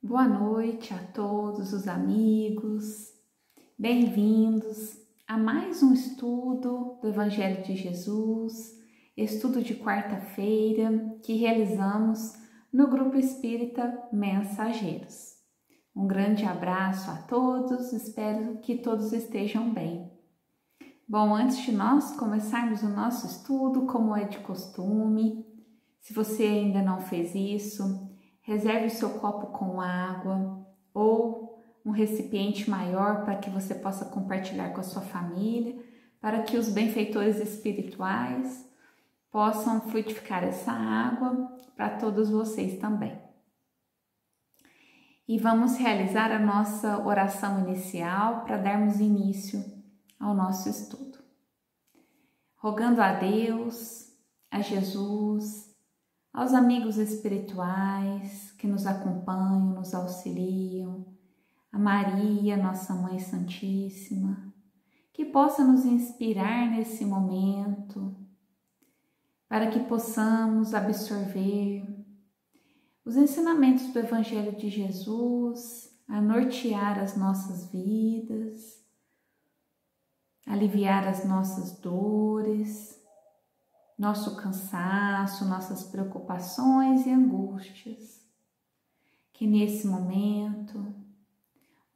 Boa noite a todos os amigos, bem-vindos a mais um estudo do Evangelho de Jesus, estudo de quarta-feira que realizamos no Grupo Espírita Mensageiros. Um grande abraço a todos, espero que todos estejam bem. Bom, antes de nós começarmos o nosso estudo, como é de costume, se você ainda não fez isso, reserve o seu copo com água ou um recipiente maior para que você possa compartilhar com a sua família, para que os benfeitores espirituais possam frutificar essa água para todos vocês também. E vamos realizar a nossa oração inicial para darmos início ao nosso estudo. Rogando a Deus, a Jesus, aos amigos espirituais que nos acompanham, nos auxiliam, a Maria, nossa Mãe Santíssima, que possa nos inspirar nesse momento, para que possamos absorver os ensinamentos do Evangelho de Jesus, a nortear as nossas vidas, aliviar as nossas dores, nosso cansaço, nossas preocupações e angústias. Que nesse momento,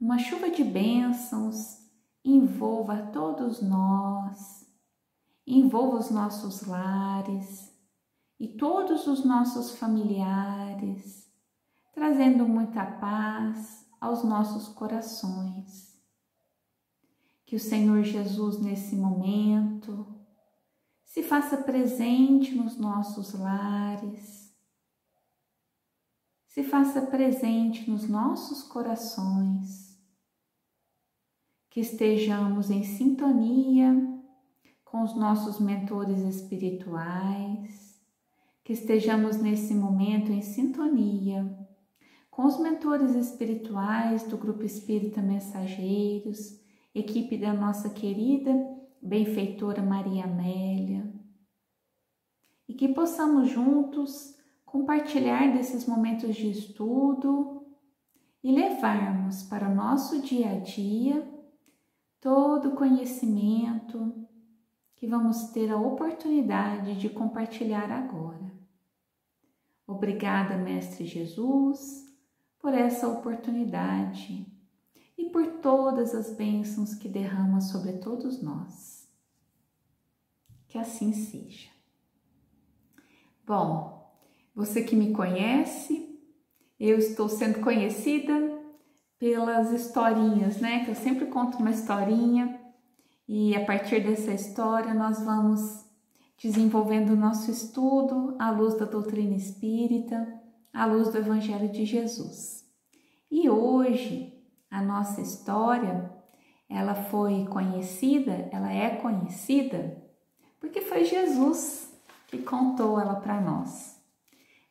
uma chuva de bênçãos envolva a todos nós, envolva os nossos lares e todos os nossos familiares, trazendo muita paz aos nossos corações. Que o Senhor Jesus, nesse momento, se faça presente nos nossos lares, se faça presente nos nossos corações, que estejamos em sintonia com os nossos mentores espirituais, que estejamos nesse momento em sintonia com os mentores espirituais do Grupo Espírita Mensageiros, equipe da nossa querida benfeitora Maria Amélia, e que possamos juntos compartilhar desses momentos de estudo e levarmos para o nosso dia a dia todo o conhecimento que vamos ter a oportunidade de compartilhar agora. Obrigada, Mestre Jesus, por essa oportunidade e por todas as bênçãos que derrama sobre todos nós. Que assim seja. Bom, você que me conhece, eu estou sendo conhecida pelas historinhas, né? Que eu sempre conto uma historinha e a partir dessa história nós vamos desenvolvendo o nosso estudo à luz da doutrina espírita, à luz do Evangelho de Jesus. E hoje a nossa história, ela é conhecida porque foi Jesus que contou ela para nós.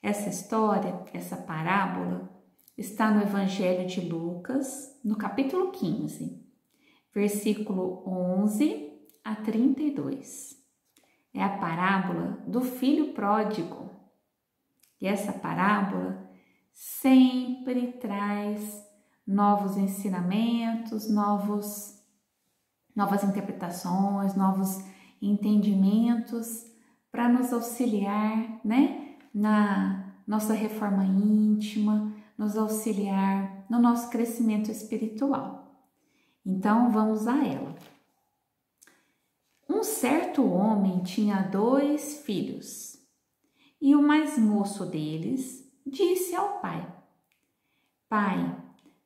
Essa história, essa parábola, está no Evangelho de Lucas, no capítulo 15, versículo 11 a 32. É a parábola do filho pródigo. E essa parábola sempre traz novos ensinamentos, novas interpretações, novos entendimentos para nos auxiliar, né, na nossa reforma íntima, nos auxiliar no nosso crescimento espiritual. Então, vamos a ela. Um certo homem tinha 2 filhos, e o mais moço deles disse ao pai: Pai,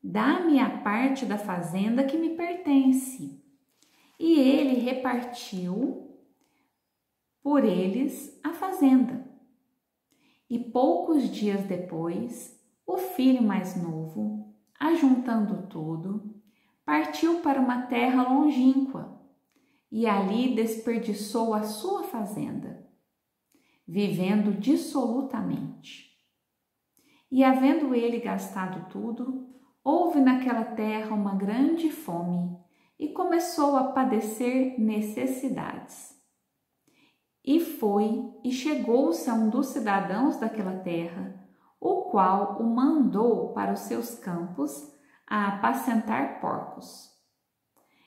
dá-me a parte da fazenda que me pertence. E ele repartiu por eles a fazenda. E poucos dias depois, o filho mais novo, ajuntando tudo, partiu para uma terra longínqua e ali desperdiçou a sua fazenda, vivendo dissolutamente. E havendo ele gastado tudo, houve naquela terra uma grande fome e começou a padecer necessidades. E foi e chegou-se a um dos cidadãos daquela terra, o qual o mandou para os seus campos a apacentar porcos.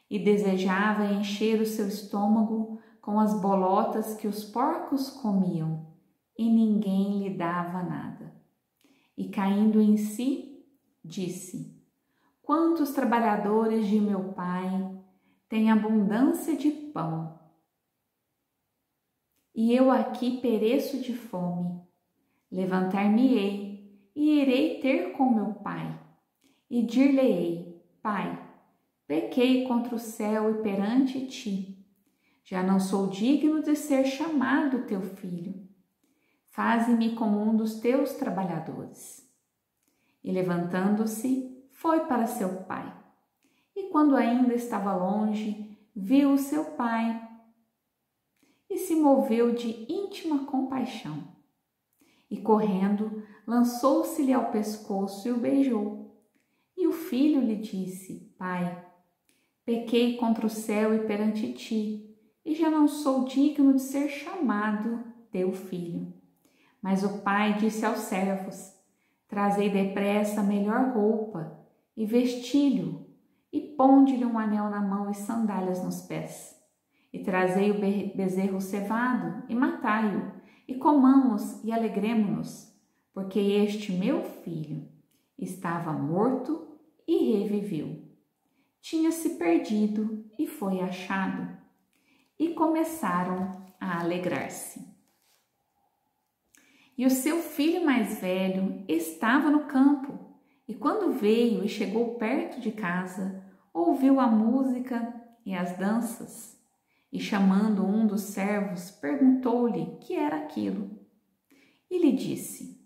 E desejava encher o seu estômago com as bolotas que os porcos comiam, e ninguém lhe dava nada. E caindo em si, disse: quantos trabalhadores de meu pai têm abundância de pão, e eu aqui pereço de fome. Levantar-me-ei e irei ter com meu pai, e dir-lhe-ei: Pai, pequei contra o céu e perante ti. Já não sou digno de ser chamado teu filho. Faze-me como um dos teus trabalhadores. E levantando-se, foi para seu pai. E quando ainda estava longe, viu o seu pai e se moveu de íntima compaixão. E correndo, lançou-se-lhe ao pescoço e o beijou. E o filho lhe disse: Pai, pequei contra o céu e perante ti, e já não sou digno de ser chamado teu filho. Mas o pai disse aos servos: Trazei depressa a melhor roupa, e vesti-lhe, e ponde-lhe um anel na mão e sandálias nos pés. E trazei o bezerro cevado, e matai-o, e comamos e alegremo-nos, porque este meu filho estava morto e reviveu. Tinha-se perdido e foi achado. E começaram a alegrar-se. E o seu filho mais velho estava no campo, e quando veio e chegou perto de casa, ouviu a música e as danças, e chamando um dos servos, perguntou-lhe que era aquilo. E lhe disse: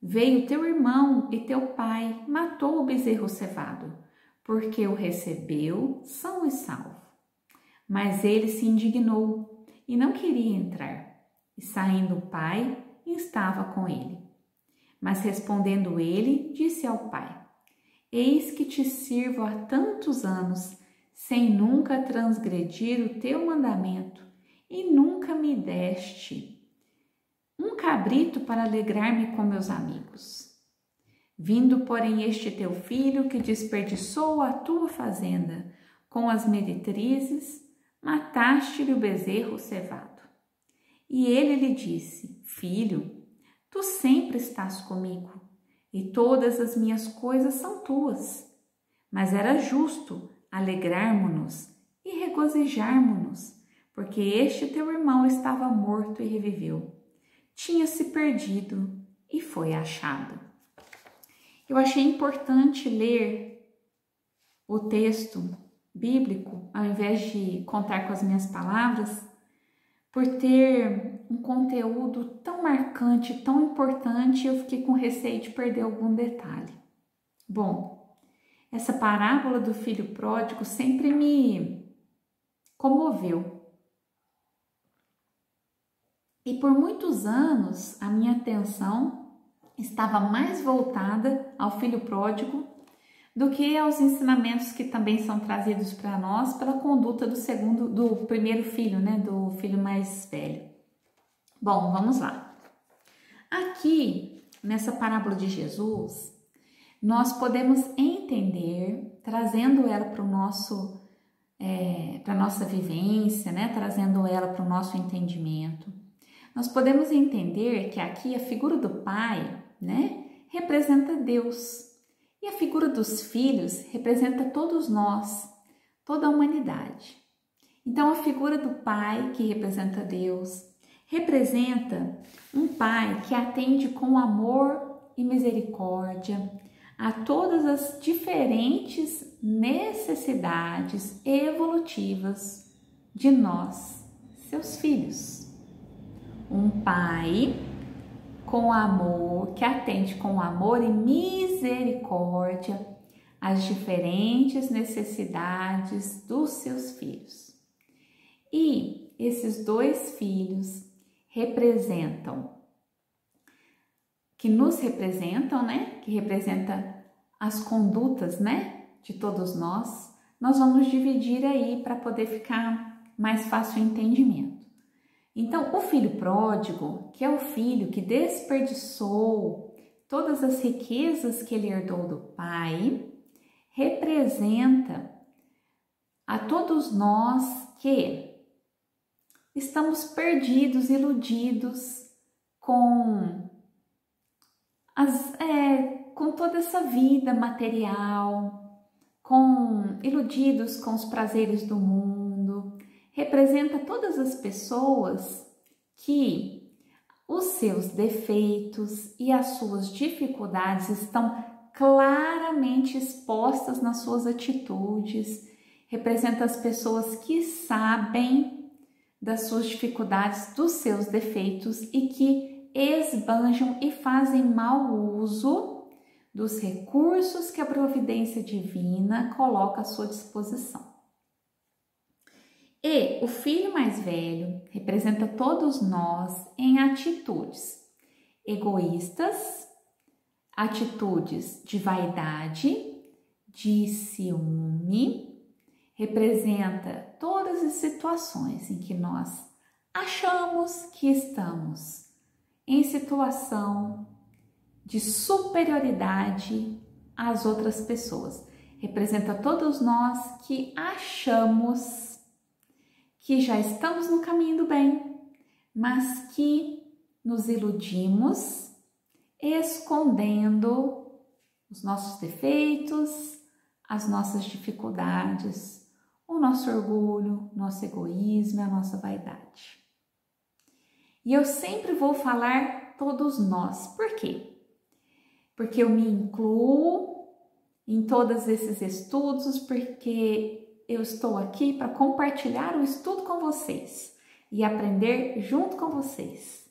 Veio teu irmão e teu pai matou o bezerro cevado, porque o recebeu são e salvo. Mas ele se indignou e não queria entrar. E saindo o pai, estava com ele. Mas respondendo ele, disse ao pai: Eis que te sirvo há tantos anos, sem nunca transgredir o teu mandamento, e nunca me deste um cabrito para alegrar-me com meus amigos. Vindo, porém, este teu filho, que desperdiçou a tua fazenda com as meretrizes, mataste-lhe o bezerro cevado. E ele lhe disse: Filho, tu sempre estás comigo, e todas as minhas coisas são tuas. Mas era justo alegrarmo-nos e regozijarmo-nos, porque este teu irmão estava morto e reviveu. Tinha-se perdido e foi achado. Eu achei importante ler o texto bíblico, ao invés de contar com as minhas palavras, por ter um conteúdo tão marcante, tão importante, eu fiquei com receio de perder algum detalhe. Bom, essa parábola do filho pródigo sempre me comoveu. E por muitos anos a minha atenção estava mais voltada ao filho pródigo do que aos ensinamentos que também são trazidos para nós pela conduta do primeiro filho, né, do filho mais velho. Bom, vamos lá. Aqui, nessa parábola de Jesus, nós podemos entender, trazendo ela para a nossa vivência, né, trazendo ela para o nosso entendimento, nós podemos entender que aqui a figura do pai, né, representa Deus. E a figura dos filhos representa todos nós, toda a humanidade. Então, a figura do pai, que representa Deus, representa um pai que atende com amor e misericórdia a todas as diferentes necessidades evolutivas de nós, seus filhos. Um pai com amor, que atende com amor e misericórdia às diferentes necessidades dos seus filhos. E esses dois filhos nos representam, né? Que representa as condutas, né? De todos nós. Nós vamos dividir aí para poder ficar mais fácil o entendimento. Então, o filho pródigo, que é o filho que desperdiçou todas as riquezas que ele herdou do pai, representa a todos nós que estamos perdidos, iludidos com com toda essa vida material, iludidos com os prazeres do mundo. Representa todas as pessoas que os seus defeitos e as suas dificuldades estão claramente expostas nas suas atitudes. Representa as pessoas que sabem das suas dificuldades, dos seus defeitos e que esbanjam e fazem mau uso dos recursos que a providência divina coloca à sua disposição. E o filho mais velho representa todos nós em atitudes egoístas, atitudes de vaidade, de ciúme, representa todas as situações em que nós achamos que estamos em situação de superioridade às outras pessoas. Representa todos nós que achamos que já estamos no caminho do bem, mas que nos iludimos escondendo os nossos defeitos, as nossas dificuldades, o nosso orgulho, nosso egoísmo, a nossa vaidade. E eu sempre vou falar todos nós. Por quê? Porque eu me incluo em todos esses estudos, porque eu estou aqui para compartilhar o estudo com vocês e aprender junto com vocês.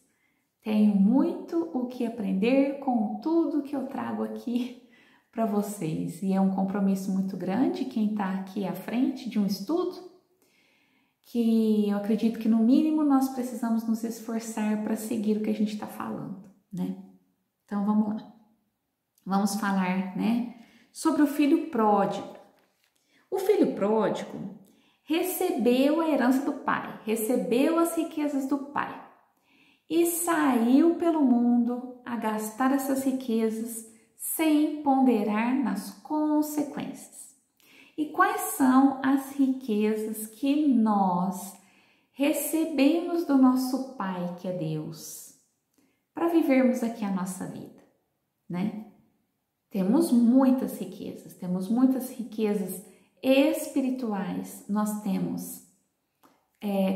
Tenho muito o que aprender com tudo que eu trago aqui para vocês. E é um compromisso muito grande quem está aqui à frente de um estudo, que eu acredito que no mínimo nós precisamos nos esforçar para seguir o que a gente está falando, né? Então vamos lá. Vamos falar, né, sobre o filho pródigo. O filho pródigo recebeu a herança do pai, recebeu as riquezas do pai e saiu pelo mundo a gastar essas riquezas sem ponderar nas consequências. E quais são as riquezas que nós recebemos do nosso Pai, que é Deus, para vivermos aqui a nossa vida, né? Temos muitas riquezas espirituais. Nós temos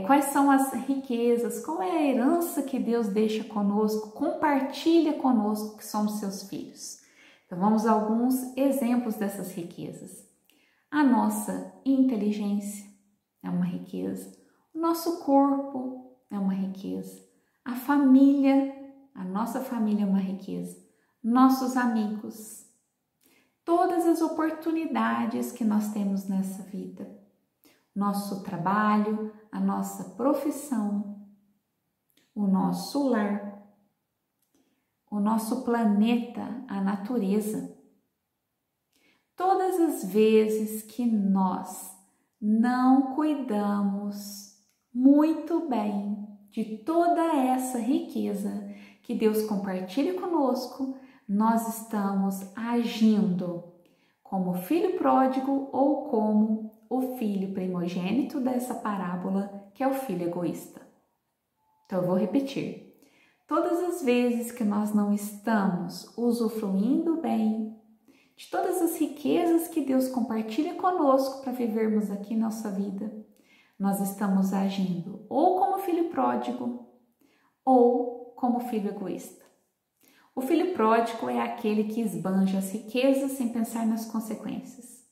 quais são as riquezas, qual é a herança que Deus deixa conosco, compartilha conosco, que somos seus filhos. Então vamos a alguns exemplos dessas riquezas. A nossa inteligência é uma riqueza, o nosso corpo é uma riqueza, a família, a nossa família é uma riqueza, nossos amigos, todas as oportunidades que nós temos nessa vida, nosso trabalho, a nossa profissão, o nosso lar, o nosso planeta, a natureza. Todas as vezes que nós não cuidamos muito bem de toda essa riqueza que Deus compartilha conosco, nós estamos agindo como filho pródigo ou como o filho primogênito dessa parábola, que é o filho egoísta. Então eu vou repetir. Todas as vezes que nós não estamos usufruindo bem de todas as riquezas que Deus compartilha conosco para vivermos aqui nossa vida, nós estamos agindo ou como filho pródigo ou como filho egoísta. O filho pródigo é aquele que esbanja as riquezas sem pensar nas consequências.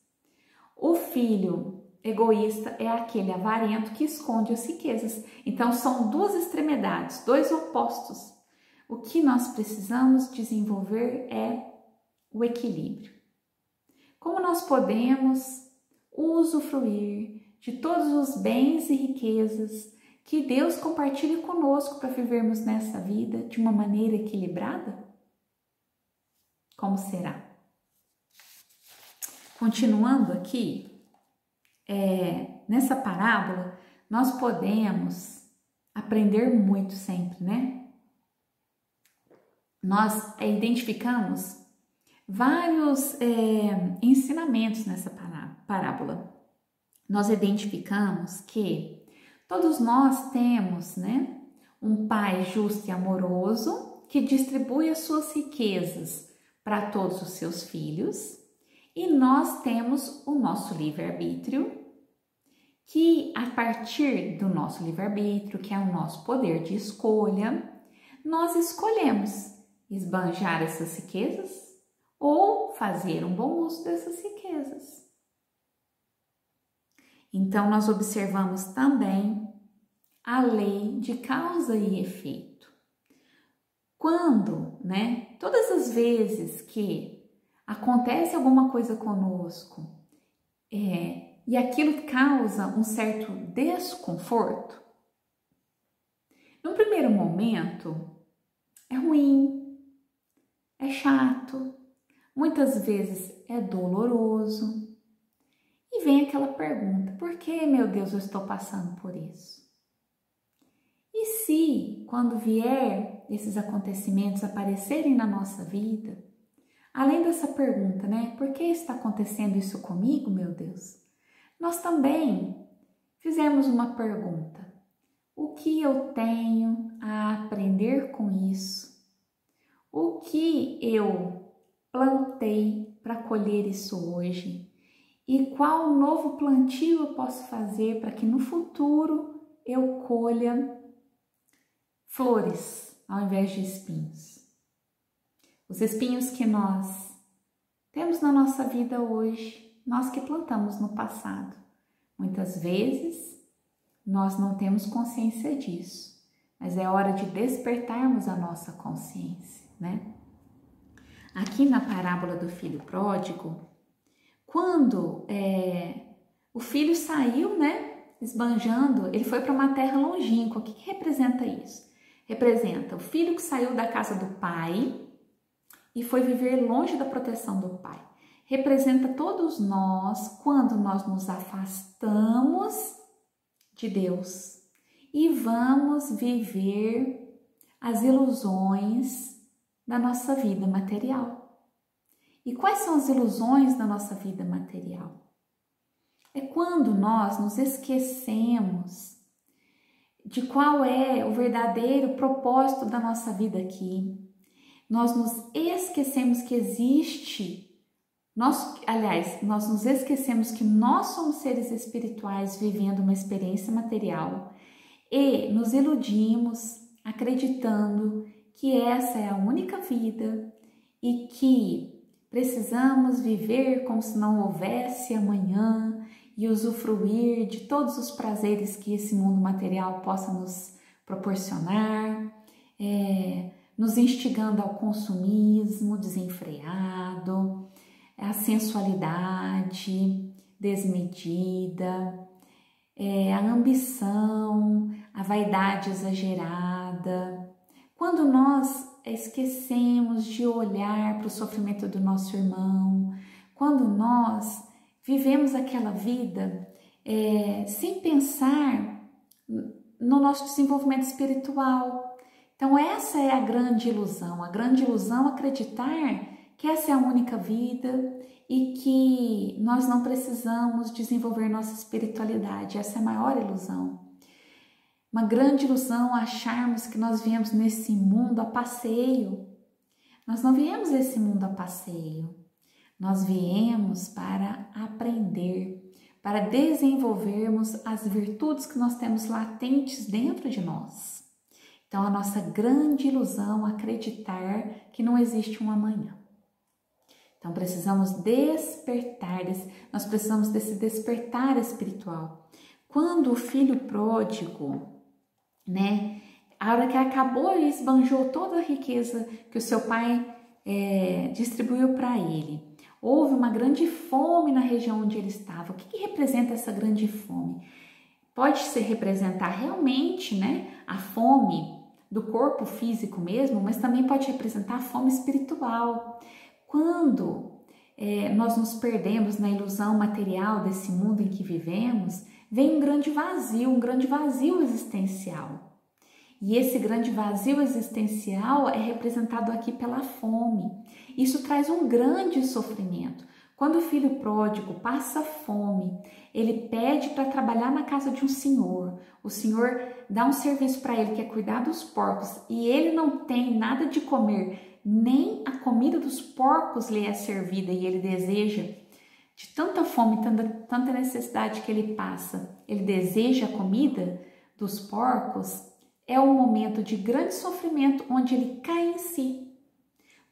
O filho egoísta é aquele avarento que esconde as riquezas. Então são duas extremidades, dois opostos. O que nós precisamos desenvolver é o equilíbrio. Como nós podemos usufruir de todos os bens e riquezas que Deus compartilha conosco para vivermos nessa vida de uma maneira equilibrada? Como será? Continuando aqui, nessa parábola, nós podemos aprender muito sempre, né? nós identificamos vários ensinamentos nessa parábola. Nós identificamos que todos nós temos, né, um pai justo e amoroso que distribui as suas riquezas para todos os seus filhos, e nós temos o nosso livre-arbítrio, que a partir do nosso livre-arbítrio, que é o nosso poder de escolha, nós escolhemos esbanjar essas riquezas ou fazer um bom uso dessas riquezas. Então, nós observamos também a lei de causa e efeito. Quando, né, todas as vezes que acontece alguma coisa conosco e aquilo causa um certo desconforto, no primeiro momento é ruim, é chato, muitas vezes é doloroso. E vem aquela pergunta: por que, meu Deus, eu estou passando por isso? E se, quando vier esses acontecimentos aparecerem na nossa vida, além dessa pergunta, né? Por que está acontecendo isso comigo, meu Deus? Nós também fizemos uma pergunta: o que eu tenho a aprender com isso? O que eu plantei para colher isso hoje? E qual novo plantio eu posso fazer para que no futuro eu colha flores ao invés de espinhos? Os espinhos que nós temos na nossa vida hoje, nós que plantamos no passado. Muitas vezes nós não temos consciência disso, mas é hora de despertarmos a nossa consciência, né? Aqui na parábola do filho pródigo, quando o filho saiu, né, esbanjando, ele foi para uma terra longínqua. O que representa isso? Representa o filho que saiu da casa do pai e foi viver longe da proteção do pai. Representa todos nós quando nós nos afastamos de Deus e vamos viver as ilusões da nossa vida material. E quais são as ilusões da nossa vida material? É quando nós nos esquecemos de qual é o verdadeiro propósito da nossa vida aqui. Nós nos esquecemos que existe, nós nos esquecemos que nós somos seres espirituais vivendo uma experiência material e nos iludimos acreditando que essa é a única vida e que precisamos viver como se não houvesse amanhã e usufruir de todos os prazeres que esse mundo material possa nos proporcionar, nos instigando ao consumismo desenfreado, à sensualidade desmedida, a ambição, a vaidade exagerada. Quando nós esquecemos de olhar para o sofrimento do nosso irmão, quando nós vivemos aquela vida sem pensar no nosso desenvolvimento espiritual. Então essa é a grande ilusão acreditar que essa é a única vida e que nós não precisamos desenvolver nossa espiritualidade. Essa é a maior ilusão. Uma grande ilusão acharmos que nós viemos nesse mundo a passeio. Nós não viemos nesse mundo a passeio. Nós viemos para aprender, para desenvolvermos as virtudes que nós temos latentes dentro de nós. Então, a nossa grande ilusão é acreditar que não existe um amanhã. Então, precisamos despertar, nós precisamos desse despertar espiritual. Quando o filho pródigo, né, a hora que acabou e esbanjou toda a riqueza que o seu pai distribuiu para ele, houve uma grande fome na região onde ele estava. O que representa essa grande fome? Pode se representar realmente, né, a fome do corpo físico mesmo, mas também pode representar a fome espiritual. Quando nós nos perdemos na ilusão material desse mundo em que vivemos, vem um grande vazio existencial. E esse grande vazio existencial é representado aqui pela fome. Isso traz um grande sofrimento. Quando o filho pródigo passa fome, ele pede para trabalhar na casa de um senhor. O senhor dá um serviço para ele, que é cuidar dos porcos, e ele não tem nada de comer, nem a comida dos porcos lhe é servida, e ele deseja, de tanta fome, tanta necessidade que ele passa, ele deseja a comida dos porcos. É um momento de grande sofrimento onde ele cai em si.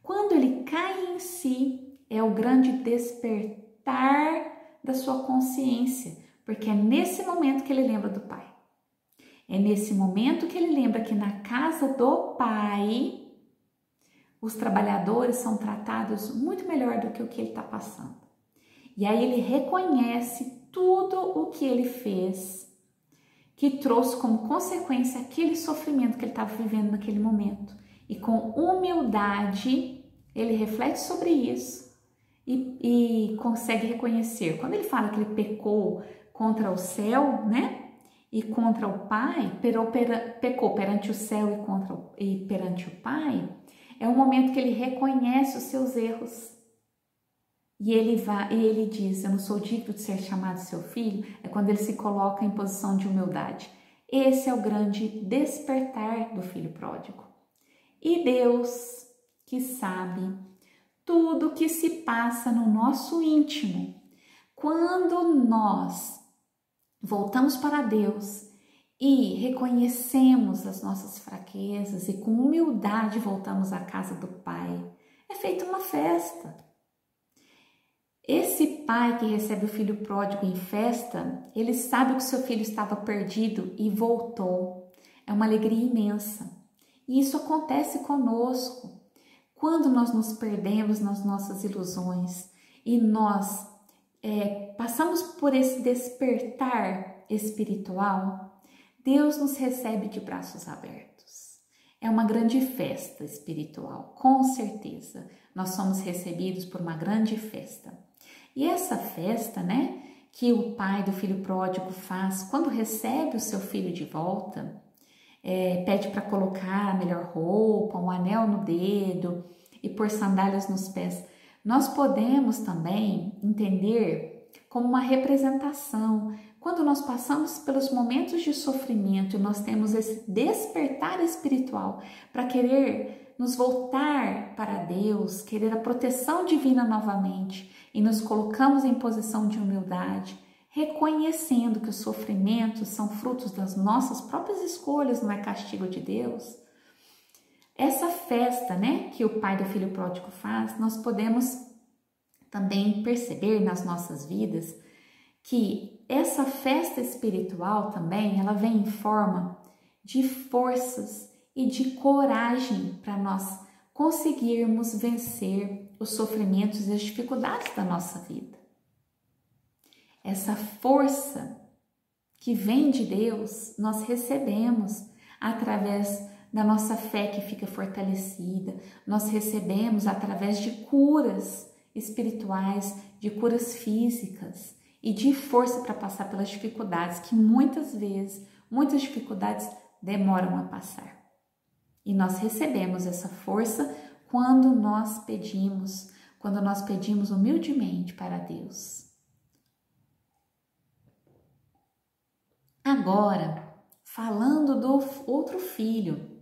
Quando ele cai em si, é o grande despertar da sua consciência, porque é nesse momento que ele lembra do Pai. É nesse momento que ele lembra que na casa do Pai, os trabalhadores são tratados muito melhor do que o que ele está passando. E aí ele reconhece tudo o que ele fez, que trouxe como consequência aquele sofrimento que ele estava vivendo naquele momento. E com humildade, ele reflete sobre isso e consegue reconhecer. Quando ele fala que ele pecou contra o céu, né? E contra o Pai, pecou perante o céu e perante o Pai, é um momento que ele reconhece os seus erros. E ele diz, eu não sou digno de ser chamado seu filho, é quando ele se coloca em posição de humildade. Esse é o grande despertar do filho pródigo. E Deus, que sabe tudo que se passa no nosso íntimo, quando nós voltamos para Deus e reconhecemos as nossas fraquezas e com humildade voltamos à casa do Pai, é feita uma festa. Esse pai que recebe o filho pródigo em festa, ele sabe que o seu filho estava perdido e voltou. É uma alegria imensa. E isso acontece conosco. Quando nós nos perdemos nas nossas ilusões e nós passamos por esse despertar espiritual, Deus nos recebe de braços abertos. É uma grande festa espiritual, com certeza. Nós somos recebidos por uma grande festa. E essa festa, né, que o pai do filho pródigo faz quando recebe o seu filho de volta, pede para colocar a melhor roupa, um anel no dedo e pôr sandálias nos pés. Nós podemos também entender como uma representação. Quando nós passamos pelos momentos de sofrimento e nós temos esse despertar espiritual para querer nos voltar para Deus, querer a proteção divina novamente e nos colocamos em posição de humildade, reconhecendo que os sofrimentos são frutos das nossas próprias escolhas, não é castigo de Deus. Essa festa, né, que o pai do filho pródigo faz, nós podemos também perceber nas nossas vidas que essa festa espiritual também, ela vem em forma de forças e de coragem para nós conseguirmos vencer os sofrimentos e as dificuldades da nossa vida. Essa força que vem de Deus, nós recebemos através da nossa fé que fica fortalecida, nós recebemos através de curas espirituais, de curas físicas e de força para passar pelas dificuldades que muitas vezes, muitas dificuldades demoram a passar. E nós recebemos essa força quando nós pedimos humildemente para Deus. Agora, falando do outro filho,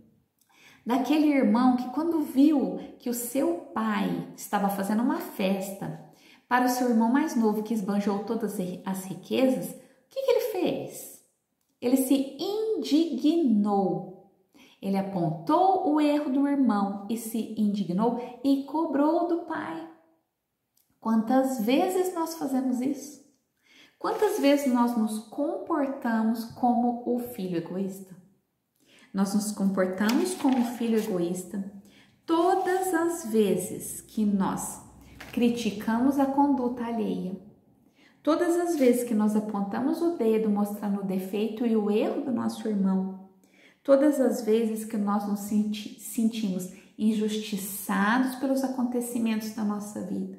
daquele irmão que quando viu que o seu pai estava fazendo uma festa para o seu irmão mais novo que esbanjou todas as riquezas, o que ele fez? Ele se indignou. Ele apontou o erro do irmão e se indignou e cobrou do pai. Quantas vezes nós fazemos isso? Quantas vezes nós nos comportamos como o filho egoísta? Nós nos comportamos como o filho egoísta todas as vezes que nós criticamos a conduta alheia, todas as vezes que nós apontamos o dedo mostrando o defeito e o erro do nosso irmão, todas as vezes que nós nos sentimos injustiçados pelos acontecimentos da nossa vida,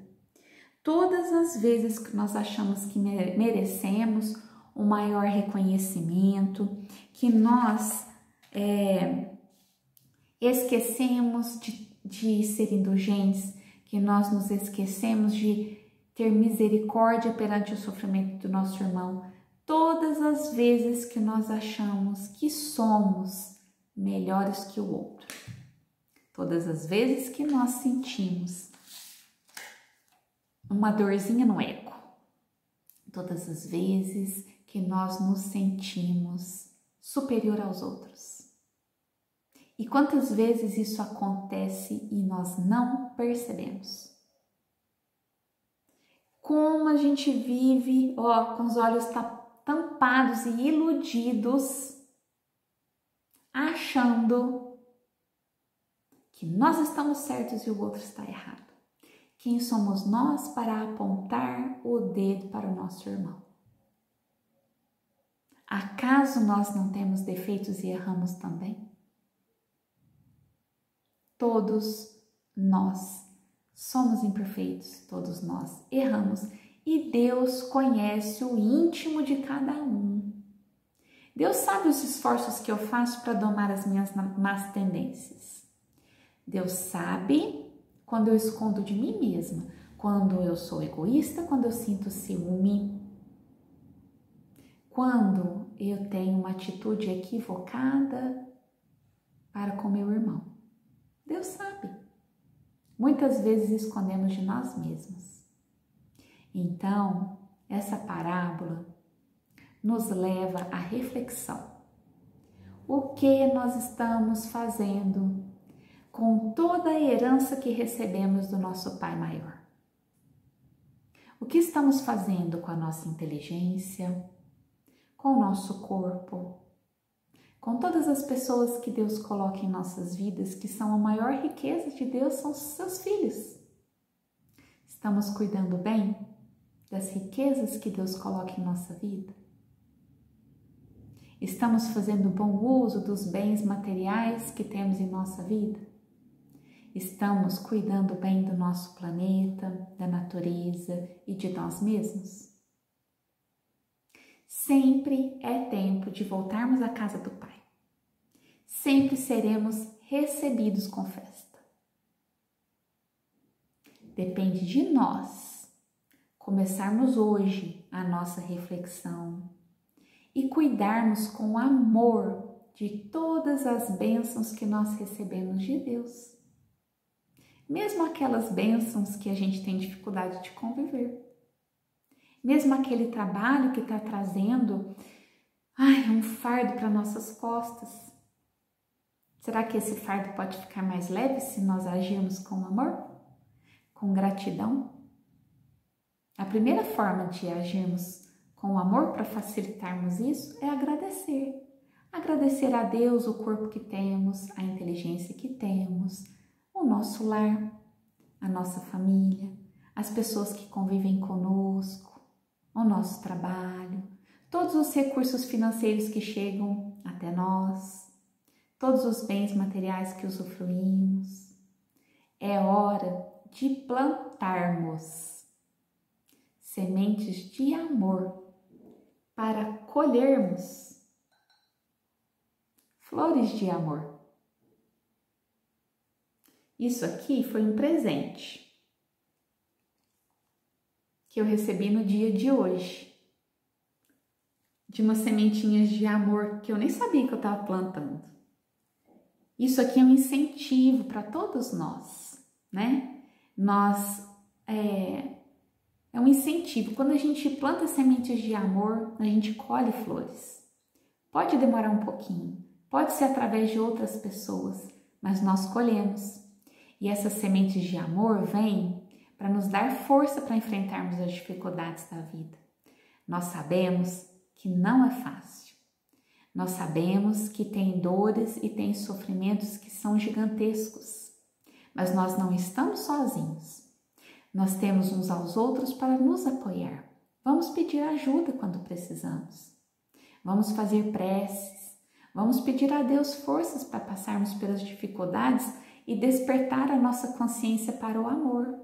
todas as vezes que nós achamos que merecemos um maior reconhecimento, que nós esquecemos de ser indulgentes, que nós nos esquecemos de ter misericórdia perante o sofrimento do nosso irmão, todas as vezes que nós achamos que somos melhores que o outro, todas as vezes que nós sentimos uma dorzinha no ego, todas as vezes que nós nos sentimos superior aos outros. E quantas vezes isso acontece e nós não percebemos? Como a gente vive, com os olhos tampados e iludidos, achando que nós estamos certos e o outro está errado. Quem somos nós para apontar o dedo para o nosso irmão? Acaso nós não temos defeitos e erramos também? Todos nós somos imperfeitos, todos nós erramos e Deus conhece o íntimo de cada um. Deus sabe os esforços que eu faço para domar as minhas más tendências. Deus sabe quando eu escondo de mim mesma, quando eu sou egoísta, quando eu sinto ciúme, quando eu tenho uma atitude equivocada para com meu irmão. Deus sabe. Muitas vezes escondemos de nós mesmos. Então, essa parábola nos leva à reflexão. O que nós estamos fazendo com toda a herança que recebemos do nosso Pai Maior? O que estamos fazendo com a nossa inteligência, com o nosso corpo, com todas as pessoas que Deus coloca em nossas vidas, que são a maior riqueza de Deus, são os seus filhos? Estamos cuidando bem das riquezas que Deus coloca em nossa vida? Estamos fazendo bom uso dos bens materiais que temos em nossa vida? Estamos cuidando bem do nosso planeta, da natureza e de nós mesmos? Sempre é tempo de voltarmos à casa do Pai. Sempre seremos recebidos com festa. Depende de nós começarmos hoje a nossa reflexão e cuidarmos com amor de todas as bênçãos que nós recebemos de Deus. Mesmo aquelas bênçãos que a gente tem dificuldade de conviver. Mesmo aquele trabalho que está trazendo um fardo para nossas costas. Será que esse fardo pode ficar mais leve se nós agirmos com amor? Com gratidão? A primeira forma de agirmos com amor para facilitarmos isso é agradecer. Agradecer a Deus o corpo que temos, a inteligência que temos, o nosso lar, a nossa família, as pessoas que convivem conosco, o nosso trabalho, todos os recursos financeiros que chegam até nós, todos os bens materiais que usufruímos. É hora de plantarmos sementes de amor para colhermos flores de amor. Isso aqui foi um presente que eu recebi no dia de hoje, de umas sementinhas de amor que eu nem sabia que eu estava plantando. Isso aqui é um incentivo para todos nós, né? É um incentivo. Quando a gente planta sementes de amor, a gente colhe flores. Pode demorar um pouquinho, pode ser através de outras pessoas, mas nós colhemos. E essas sementes de amor vêm para nos dar força para enfrentarmos as dificuldades da vida. Nós sabemos que não é fácil. Nós sabemos que tem dores e tem sofrimentos que são gigantescos. Mas nós não estamos sozinhos. Nós temos uns aos outros para nos apoiar. Vamos pedir ajuda quando precisamos. Vamos fazer preces. Vamos pedir a Deus forças para passarmos pelas dificuldades e despertar a nossa consciência para o amor,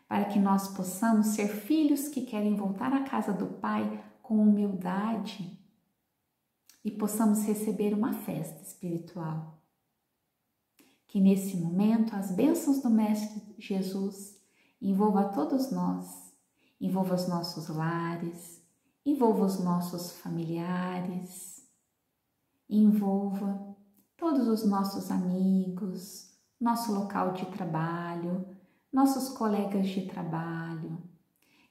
para que nós possamos ser filhos que querem voltar à casa do Pai com humildade e possamos receber uma festa espiritual. Que nesse momento as bênçãos do Mestre Jesus envolva a todos nós, envolva os nossos lares, envolva os nossos familiares, envolva todos os nossos amigos, nosso local de trabalho, nossos colegas de trabalho,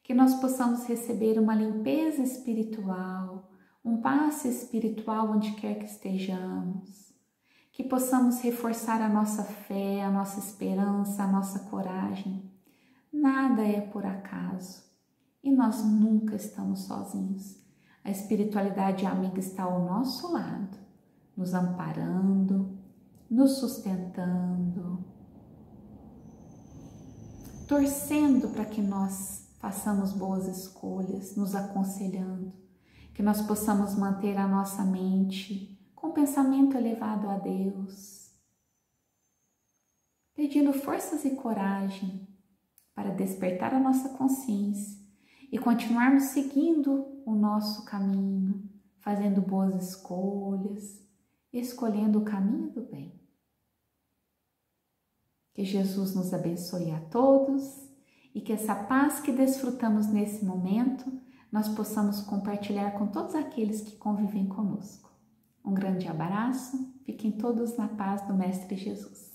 que nós possamos receber uma limpeza espiritual, um passe espiritual onde quer que estejamos, que possamos reforçar a nossa fé, a nossa esperança, a nossa coragem. Nada é por acaso e nós nunca estamos sozinhos. A espiritualidade amiga está ao nosso lado, nos amparando, nos sustentando, torcendo para que nós façamos boas escolhas, nos aconselhando, que nós possamos manter a nossa mente com pensamento elevado a Deus, pedindo forças e coragem para despertar a nossa consciência e continuarmos seguindo o nosso caminho, fazendo boas escolhas, escolhendo o caminho do bem. Que Jesus nos abençoe a todos e que essa paz que desfrutamos nesse momento nós possamos compartilhar com todos aqueles que convivem conosco. Um grande abraço, fiquem todos na paz do Mestre Jesus.